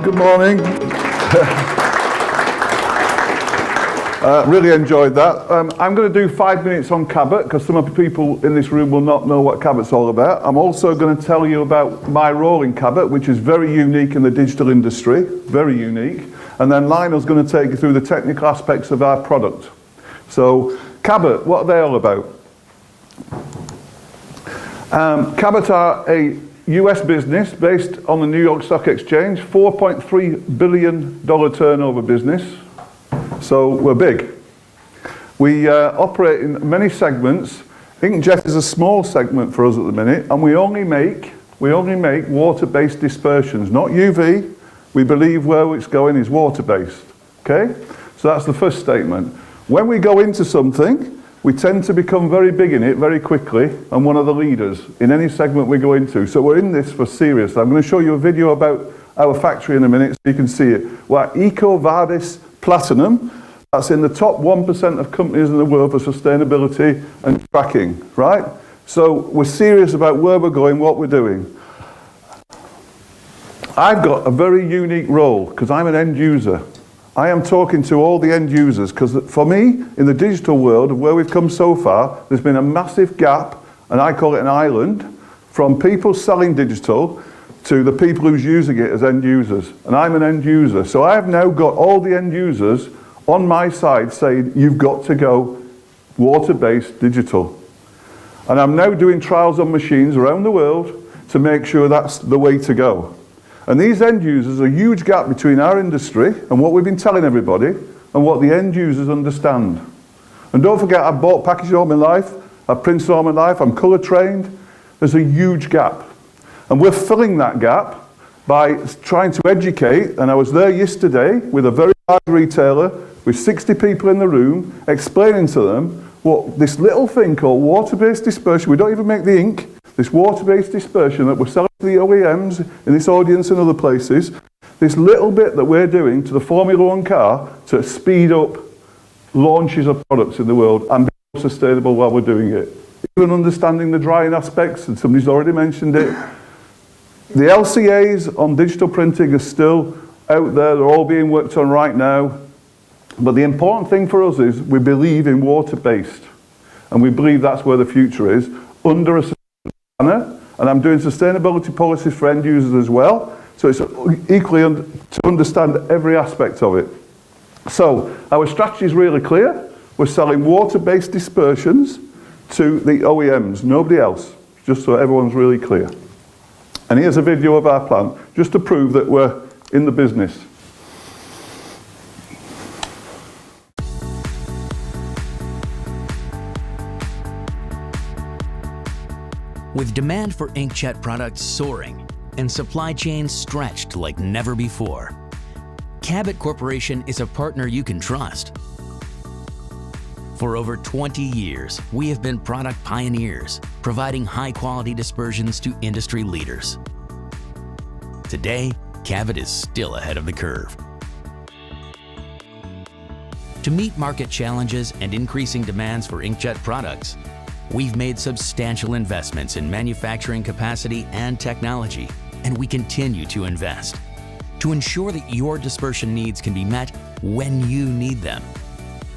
Good morning. Really enjoyed that. I'm going to do 5 minutes on Cabot because some of the people in this room will not know what Cabot's all about. I'm also going to tell you about my role in Cabot, which is very unique in the digital industry, very unique. And then Lionel's going to take you through the technical aspects of our product. So Cabot, what are they all about? Cabot are a US business based on the New York Stock Exchange, $4.3 billion turnover business. So we're big. We operate in many segments. Inkjet is a small segment for us at the minute, and we only make water-based dispersions, not UV. We believe where it's going is water-based. Okay? So that's the first statement. When we go into something, we tend to become very big in it very quickly, and one of the leaders in any segment we go into. So we're in this for serious. I'm going to show you a video about our factory in a minute so you can see it. We're EcoVadis Platinum. That's in the top 1% of companies in the world for sustainability and tracking, right? So we're serious about where we're going, what we're doing. I've got a very unique role because I'm an end user. I am talking to all the end users because for me, in the digital world of where we've come so far, there's been a massive gap, and I call it an island, from people selling digital to the people who's using it as end users. And I'm an end user. So I have now got all the end users on my side saying, you've got to go water-based digital. And I'm now doing trials on machines around the world to make sure that's the way to go. And these end users, a huge gap between our industry and what we've been telling everybody and what the end users understand. And don't forget, I've bought packaging all my life, I've printed all my life, I'm colour trained. There's a huge gap. And we're filling that gap by trying to educate, and I was there yesterday with a very large retailer with 60 people in the room, explaining to them what this little thing called water-based dispersion, we don't even make the ink, this water-based dispersion that we're selling to the OEMs in this audience and other places, this little bit that we're doing to the Formula One car to speed up launches of products in the world and be more sustainable while we're doing it. Even understanding the drying aspects, and somebody's already mentioned it. The LCAs on digital printing are still out there, they're all being worked on right now. But the important thing for us is we believe in water-based. And we believe that's where the future is, under a banner. And I'm doing sustainability policies for end users as well. So it's equally to understand every aspect of it. So our strategy is really clear. We're selling water-based dispersions to the OEMs, nobody else, just so everyone's really clear. And here's a video of our plant, just to prove that we're in the business. With demand for inkjet products soaring and supply chains stretched like never before, Cabot Corporation is a partner you can trust. For over 20 years, we have been product pioneers, providing high-quality dispersions to industry leaders. Today, Cabot is still ahead of the curve. To meet market challenges and increasing demands for inkjet products, we've made substantial investments in manufacturing capacity and technology, and we continue to invest to ensure that your dispersion needs can be met when you need them.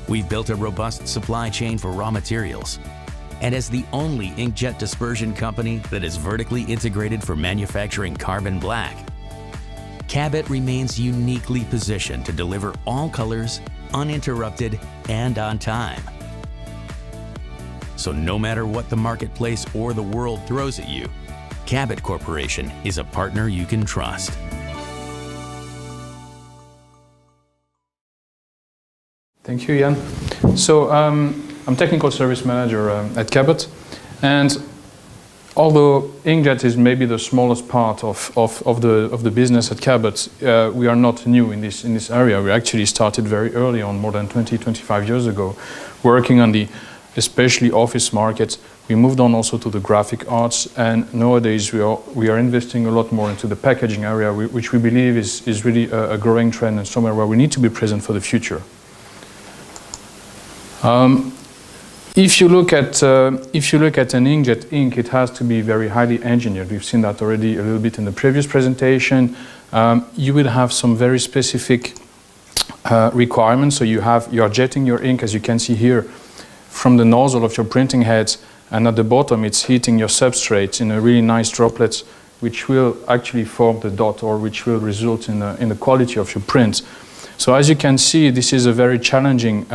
We've built a robust supply chain for raw materials, and as the only inkjet dispersion company that is vertically integrated for manufacturing carbon black, Cabot remains uniquely positioned to deliver all colors, uninterrupted and on time. So no matter what the marketplace or the world throws at you, Cabot Corporation is a partner you can trust. Thank you, Jan. So I'm technical service manager at Cabot, and although inkjet is maybe the smallest part of the business at Cabot, we are not new in this area. We actually started very early on, more than 25 years ago, working on the especially office market. We moved on also to the graphic arts, and nowadays we are investing a lot more into the packaging area, which we believe is really a growing trend and somewhere where we need to be present for the future. If you look at an inkjet ink, it has to be very highly engineered. We've seen that already a little bit in the previous presentation. you will have some very specific requirements. So you are jetting your ink, as you can see here, from the nozzle of your printing head, and at the bottom it's hitting your substrate in a really nice droplets, which will actually form the dot, or which will result in the quality of your print. So as you can see, this is a very challenging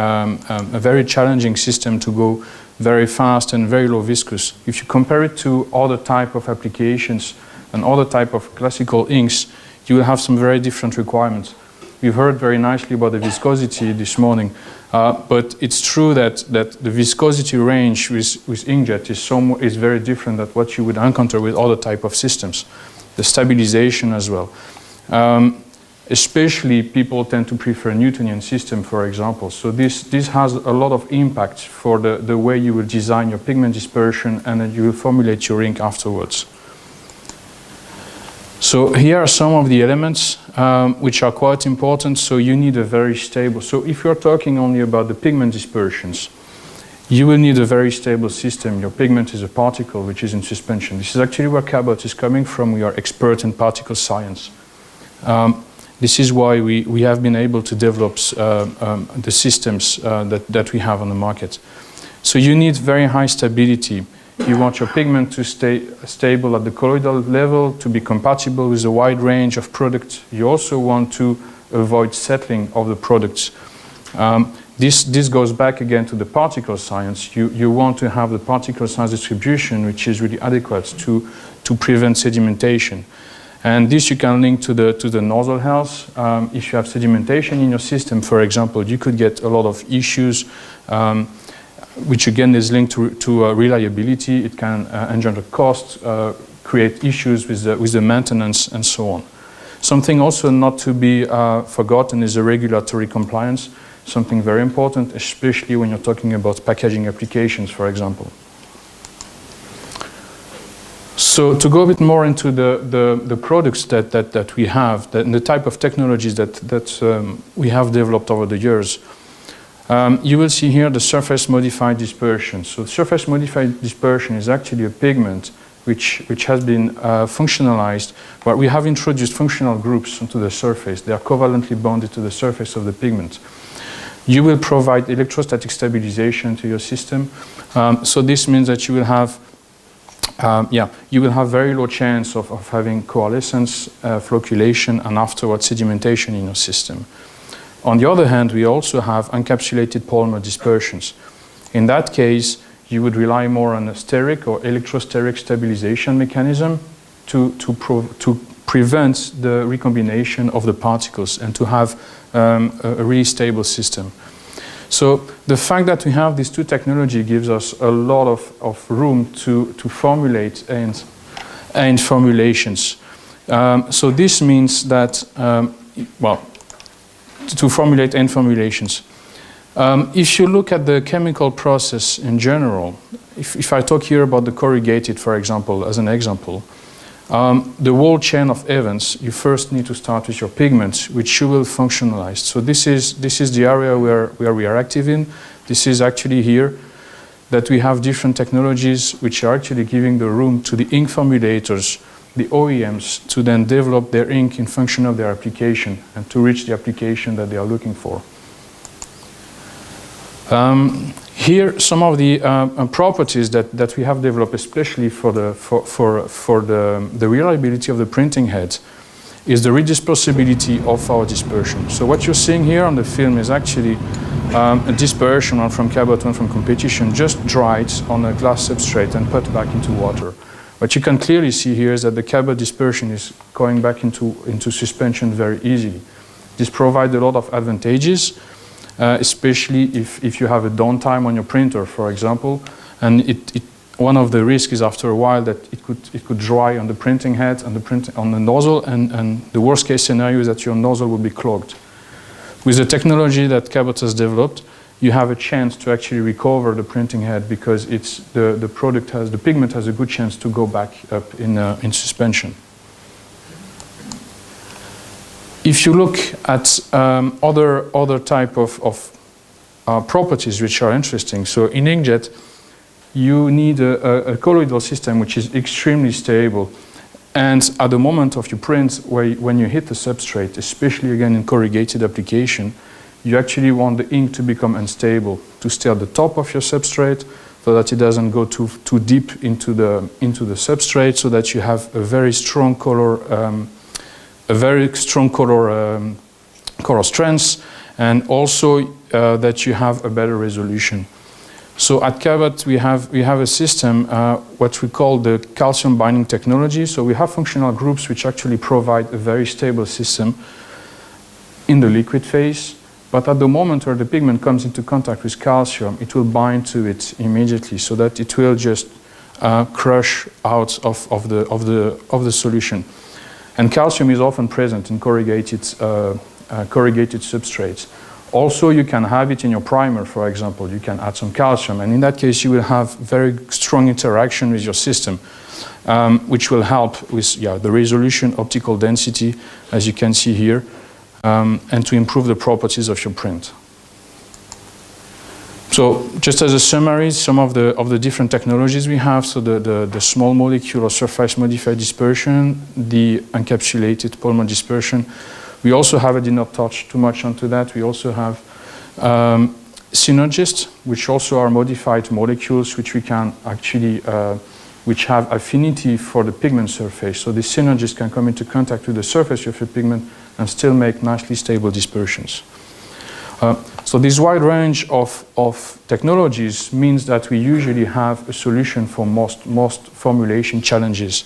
system to go very fast and very low viscous. If you compare it to other type of applications and other type of classical inks, you will have some very different requirements. You heard very nicely about the viscosity this morning, but it's true that the viscosity range with inkjet is very different than what you would encounter with other type of systems. The stabilization as well. Especially people tend to prefer Newtonian system, for example. So this has a lot of impact for the way you will design your pigment dispersion, and then you will formulate your ink afterwards. So here are some of the elements which are quite important. So you need a very stable, so if you're talking only about the pigment dispersions, you will need a very stable system. Your pigment is a particle which is in suspension. This is actually where Cabot is coming from. We are expert in particle science. This is why we have been able to develop the systems that we have on the market. So you need very high stability. You want your pigment to stay stable at the colloidal level, to be compatible with a wide range of products. You also want to avoid settling of the products. This goes back again to the particle science. You want to have the particle size distribution which is really adequate to prevent sedimentation. And this you can link to the nozzle health. If you have sedimentation in your system, for example, you could get a lot of issues, which again is linked to reliability. It can engender costs, create issues with the maintenance, and so on. Something also not to be forgotten is the regulatory compliance. Something very important, especially when you're talking about packaging applications, for example. So to go a bit more into the products that we have, and the type of technologies that we have developed over the years, you will see here the surface modified dispersion. So surface modified dispersion is actually a pigment which has been functionalized, where we have introduced functional groups onto the surface. They are covalently bonded to the surface of the pigment. You will provide electrostatic stabilization to your system. So this means that you will have very low chance of having coalescence, flocculation, and afterwards sedimentation in your system. On the other hand, we also have encapsulated polymer dispersions. In that case, you would rely more on a steric or electrosteric stabilization mechanism to prevent the recombination of the particles and to have a really stable system. So the fact that we have these two technologies gives us a lot of room to formulate end formulations. So this means that, to formulate end formulations. If you look at the chemical process in general, if I talk here about the corrugated, for example, as an example, the whole chain of events, you first need to start with your pigments, which you will functionalize. So this is the area where we are active in. This is actually here that we have different technologies which are actually giving the room to the ink formulators, the OEMs, to then develop their ink in function of their application and to reach the application that they are looking for. Here, some of the properties that we have developed, especially for the reliability of the printing head, is the redispersibility of our dispersion. So what you're seeing here on the film is actually a dispersion, one from Cabot, one from competition, just dried on a glass substrate and put back into water. What you can clearly see here is that the Cabot dispersion is going back into suspension very easily. This provides a lot of advantages. Especially if you have a downtime on your printer, for example, and one of the risks is after a while that it could dry on the printing head and on the nozzle, and the worst case scenario is that your nozzle will be clogged. With the technology that Cabot has developed, you have a chance to actually recover the printing head because the pigment has a good chance to go back up in suspension. If you look at other type of properties which are interesting, so in inkjet, you need a colloidal system which is extremely stable. And at the moment of your print, when you hit the substrate, especially again in corrugated application, you actually want the ink to become unstable, to stay at the top of your substrate so that it doesn't go too deep into the substrate, so that you have a very strong color, color strength, and also that you have a better resolution. So at Cabot, we have a system, what we call the calcium binding technology. So we have functional groups which actually provide a very stable system in the liquid phase. But at the moment where the pigment comes into contact with calcium, it will bind to it immediately, so that it will just crush out of the solution. And calcium is often present in corrugated substrates. Also, you can have it in your primer, for example. You can add some calcium, and in that case, you will have very strong interaction with your system, which will help with the resolution, optical density, as you can see here, and to improve the properties of your print. So, just as a summary, some of the different technologies we have. So, the small molecule or surface modified dispersion, the encapsulated polymer dispersion. We also have, I did not touch too much onto that, we also have synergists, which also are modified molecules which we can actually, which have affinity for the pigment surface. So these synergists can come into contact with the surface of your pigment and still make nicely stable dispersions. So this wide range of technologies means that we usually have a solution for most formulation challenges.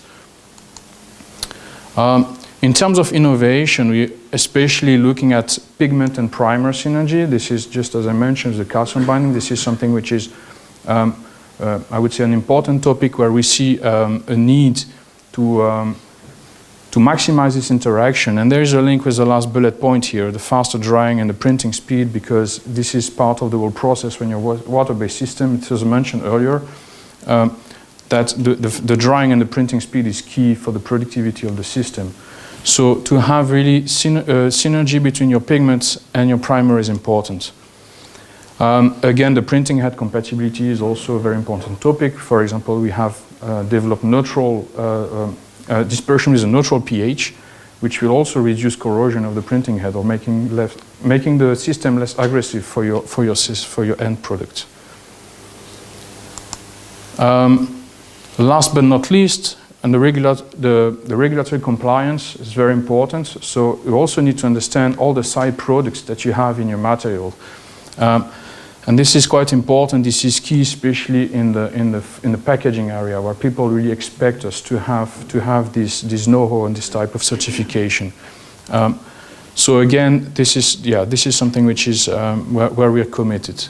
In terms of innovation, we especially looking at pigment and primer synergy. This is, just as I mentioned, the calcium binding. This is something which is, I would say, an important topic where we see a need to maximize this interaction. And there is a link with the last bullet point here, the faster drying and the printing speed, because this is part of the whole process when you're water-based system. It was mentioned earlier that the drying and the printing speed is key for the productivity of the system. So to have really synergy between your pigments and your primer is important. Again, the printing head compatibility is also a very important topic. For example, we have developed neutral dispersion with a neutral pH, which will also reduce corrosion of the printing head, or making the system less aggressive for your end product. Last but not least, and the regulatory compliance is very important. So you also need to understand all the side products that you have in your material, and this is quite important. This is key, especially in the packaging area, where people really expect us to have this know-how and this type of certification. So again, this is something which is where we are committed.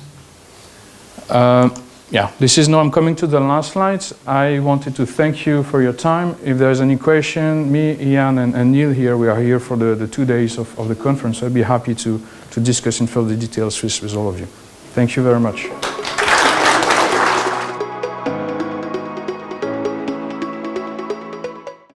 This is now I'm coming to the last slides. I wanted to thank you for your time. If there's any question, me, Ian, and Neil here, we are here for the 2 days of the conference. I'd be happy to discuss in further details with all of you. Thank you very much.